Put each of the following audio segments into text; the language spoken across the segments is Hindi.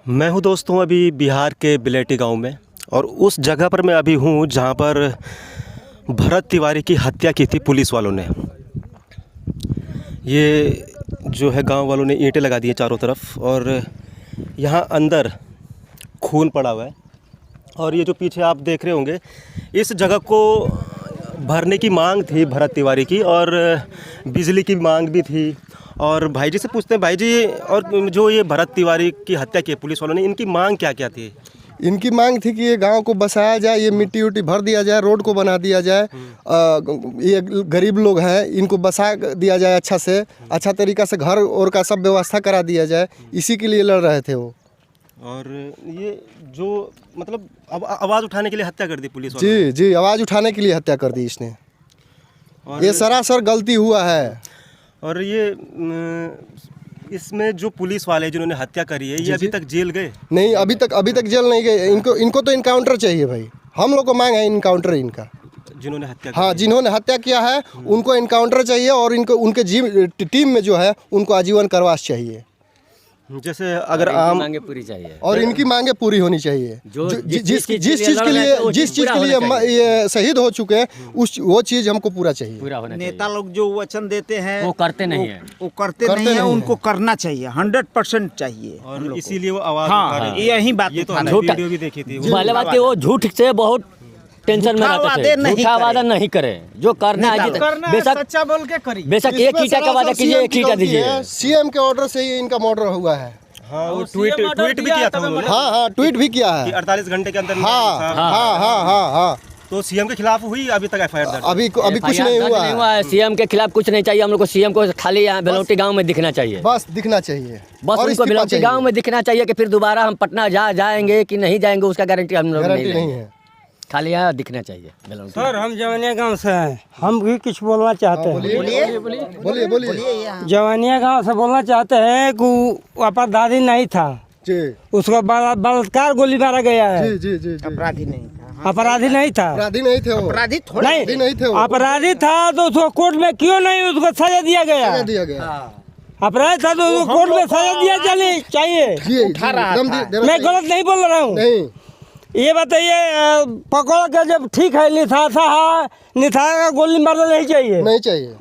मैं हूं दोस्तों अभी बिहार के बिलेटी गांव में और उस जगह पर मैं अभी हूं जहां पर भरत तिवारी की हत्या की थी पुलिस वालों ने। ये जो है गांव वालों ने ईंटें लगा दी हैं चारों तरफ और यहां अंदर खून पड़ा हुआ है। और ये जो पीछे आप देख रहे होंगे, इस जगह को भरने की मांग थी भरत तिवारी की और बिजली की मांग भी थी। और भाई जी से पूछते हैं, भाई जी, और जो ये भरत तिवारी की हत्या की पुलिस वालों ने, इनकी मांग क्या क्या थी? इनकी मांग थी कि ये गांव को बसाया जाए, ये मिट्टी उट्टी भर दिया जाए, रोड को बना दिया जाए। ये गरीब लोग हैं, इनको बसा दिया जाए अच्छा तरीक़ा से घर और का सब व्यवस्था करा दिया जाए। इसी के लिए लड़ रहे थे वो। और ये जो मतलब अब आवाज़ उठाने के लिए हत्या कर दी पुलिस वालों जी जी, आवाज़ उठाने के लिए हत्या कर दी इसने। और ये सरासर गलती हुआ है। और ये इसमें जो पुलिस वाले जिन्होंने हत्या करी है, ये अभी तक जेल गए नहीं? अभी तक जेल नहीं गए। इनको तो इनकाउंटर चाहिए भाई। हम लोग को मांग है इनकाउंटर इनका, जिन्होंने हत्या हाँ, जिन्होंने हत्या किया है उनको इनकाउंटर चाहिए और इनको उनके टीम में जो है उनको आजीवन कारावास चाहिए। जैसे अगर आम मांगे पूरी चाहिए और इनकी मांगे पूरी होनी चाहिए। जिस चीज़ के लिए ये शहीद हो चुके हैं, वो चीज़ हमको पूरा चाहिए। नेता लोग जो वचन देते हैं वो करते नहीं है, वो करते नहीं है। उनको करना चाहिए, 100% चाहिए। और इसीलिए वो आवाज़ हाँ, उठा रहे हैं। यही बात ये तो उठाना हमने वीडियो भी देखी थी। पहले बात वो झूठ से बहुत टेंशन में रहते थे। झूठा वादा नहीं करे, जो करना है बेशक सच्चा बोल के करी। बेशक एक ईंटा का वादा कीजिए, एक ईंटा दीजिए। सीएम के ऑर्डर से ही इनका मर्डर हुआ है। हाँ, वो ट्वीट भी किया था उन्होंने। हाँ, ट्वीट भी किया है 48 घंटे के अंदर। हाँ। तो सीएम के खिलाफ हुई अभी तक एफआईआर दर्ज? अभी कुछ नहीं हुआ है। सीएम के खिलाफ कुछ नहीं चाहिए हम लोग को। सीएम को खाली यहाँ बेलौटी गांव में दिखना चाहिए, बस दिखना चाहिए। बस उनको बेलौटी गांव में दिखना चाहिए कि फिर दोबारा हम पटना जाएंगे कि नहीं जाएंगे उसका गारंटी हम लोग नहीं है। खाली यहाँ दिखना चाहिए बेलौटी। सर, हम जवानिया गांव से हैं, हम भी कुछ बोलना चाहते हैं। बोलिए। जवानिया गांव से बोलना चाहते हैं कि अपराधी नहीं था जी, उसको बलात्कार गोली मारा गया है। जी। अपराधी नहीं था। अपराधी नहीं था। अपराधी नहीं थे वो। अपराधी थोड़ा नहीं थे वो। अपराधी था तो उसको कोर्ट में क्यों नहीं उसको सजा दिया गया? अपराधी था तो उसको कोर्ट में सजा दिया चाहिए। मैं गलत नहीं बोल रहा हूँ। नहीं, ये बताइए, पकड़ के जब ठीक है निथाया का गोली मारना नहीं चाहिए। नहीं चाहिए।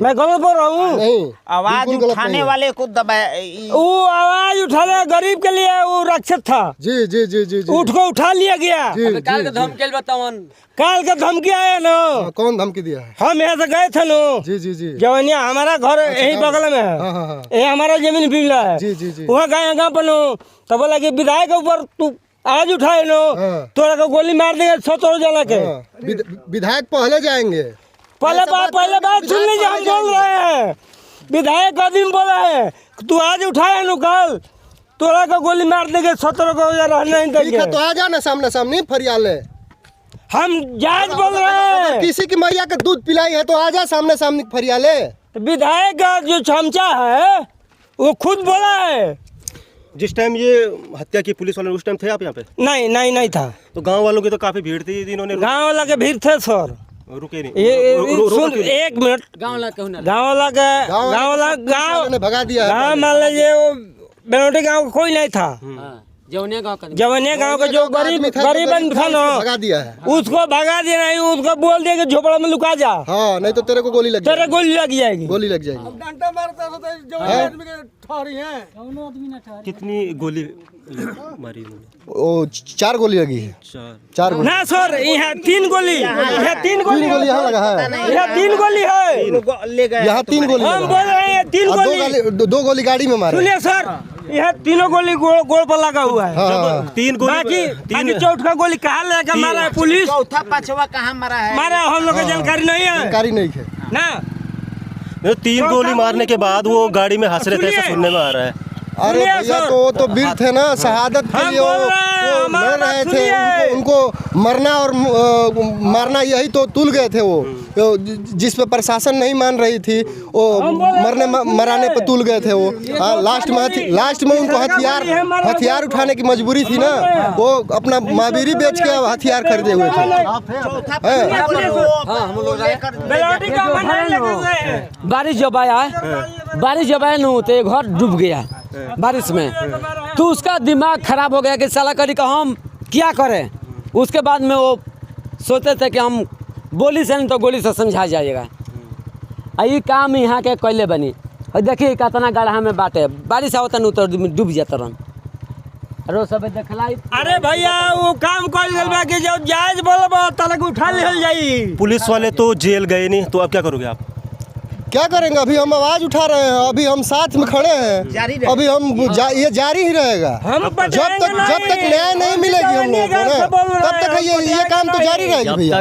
मैं गलत बोल रहा हूँ? नहीं, आवाज उठाने वाले को दबाया। वो आवाज उठाने गरीब के लिए वो रक्षक था। जी। उठा लिया गया। काल का धमकी बताओ। काल का धमकी आया ना। कौन धमकी दिया है? हम यहाँ से गए थे नो। जी। जवानिया हमारा घर यही बगल में है। हाँ। ये हमारा जमीन बिगला है। जी। वहाँ गए गाँव पर नो, तो बोला कि विधायक के ऊपर तू आज उठाए नो, तोरा को गोली मार देंगे 100 जना के। विधायक पहले जाएंगे। पहले बात सुन लीजिए, हम बोल रहे हैं। विधायक आदमी बोला है तू आज उठाए नो, कल तोरा को गोली मार देंगे 100 को रहने नहीं देंगे। तो आ जाना सामने फरियाले। हम जायज बोल रहे हैं। किसी की मैया का दूध पिलाई है तो आ जा सामने फरियाले। विधायक का जो क्षमता है वो खुद बोला है। जिस टाइम ये हत्या की पुलिस वालों ने, उस टाइम थे आप यहाँ पे? नहीं था। तो गांव वालों की तो काफी भीड़ थी, इन्होंने गाँव वाला के भीड़ थे सर। रुके नहीं? सुन एक मिनट। गाँव ने भगा दिया। गाँव मान लीजिए वो बेलौटी गाँव कोई नहीं था। जवनिया गाँव का जो गरीब था ना, भगा दिया है। उसको भगा दिया नहीं, उसको बोल दिया कि झोपड़ा में लुका जा। हाँ, नहीं तो तेरे को गोली लग जाएगी। गोली लग जाएगी। डंडा मारता था जो आदमी के ठहरी हैं। कितनी गोली मारी उन्होंने? ओ 4 गोली लगी है। 4 गोली ना सर, यहाँ 3 गोली। यहाँ 3 गोली यहाँ लगा है। यहाँ 3 गोली है। ले गए। यहाँ 3 गोली। हम बोल रहे हैं 3 गोली। 2 गोली गाड़ी में मारे। सुनिए सर, यहाँ 3 गोली गोल पर लगा हुआ है। हाँ। 3 गोली। बाकी चौथा गोली कहाँ लेकर मारा है पुलिस? चौथा पांचवा कहाँ मारा है? मारा हम लोग को जानकारी नहीं है। जानकारी नहीं है ना। 3 गोली मारने के बाद वो गाड़ी में हंस रहे थे, ऐसा सुनने में आ रहा है। अरे भैया, तो वीर थे ना, शहादत के लिए वो लड़ रहे थे। उनको मरना और मारना यही तो तुल गए थे। वो जिस पे प्रशासन नहीं मान रही थी, वो मराने पे तुल गए थे। वो लास्ट में उनको हथियार उठाने की मजबूरी थी ना। वो अपना महावीरी बेच के हथियार खरीदे हुए थे। बारिश जब आया न तो घर डूब गया बारिश में। तो उसका दिमाग खराब हो गया कि साला करी का हम क्या करें। उसके बाद में वो सोचते थे कि हम बोली से नहीं तो गोली से समझा जाएगा। ये काम यहाँ के कैले बनी और देखिए कितना गड्ढा में बाटे, बारिश आवता नहीं तो डूब जाता रन। अरे सब देखलाई। अरे भैया वो काम कर गल बा कि जब जायज बोलबो तलक उठा लेल जाई। पुलिस वाले तो जेल गए नहीं, तो अब क्या करोगे आप? क्या करेंगे? अभी हम आवाज उठा रहे हैं, अभी हम साथ में खड़े हैं, अभी हम ये जारी ही रहेगा। जब तक न्याय नहीं मिलेगी हम लोगों को, तब तक ये काम तो जारी रहेगी भैया।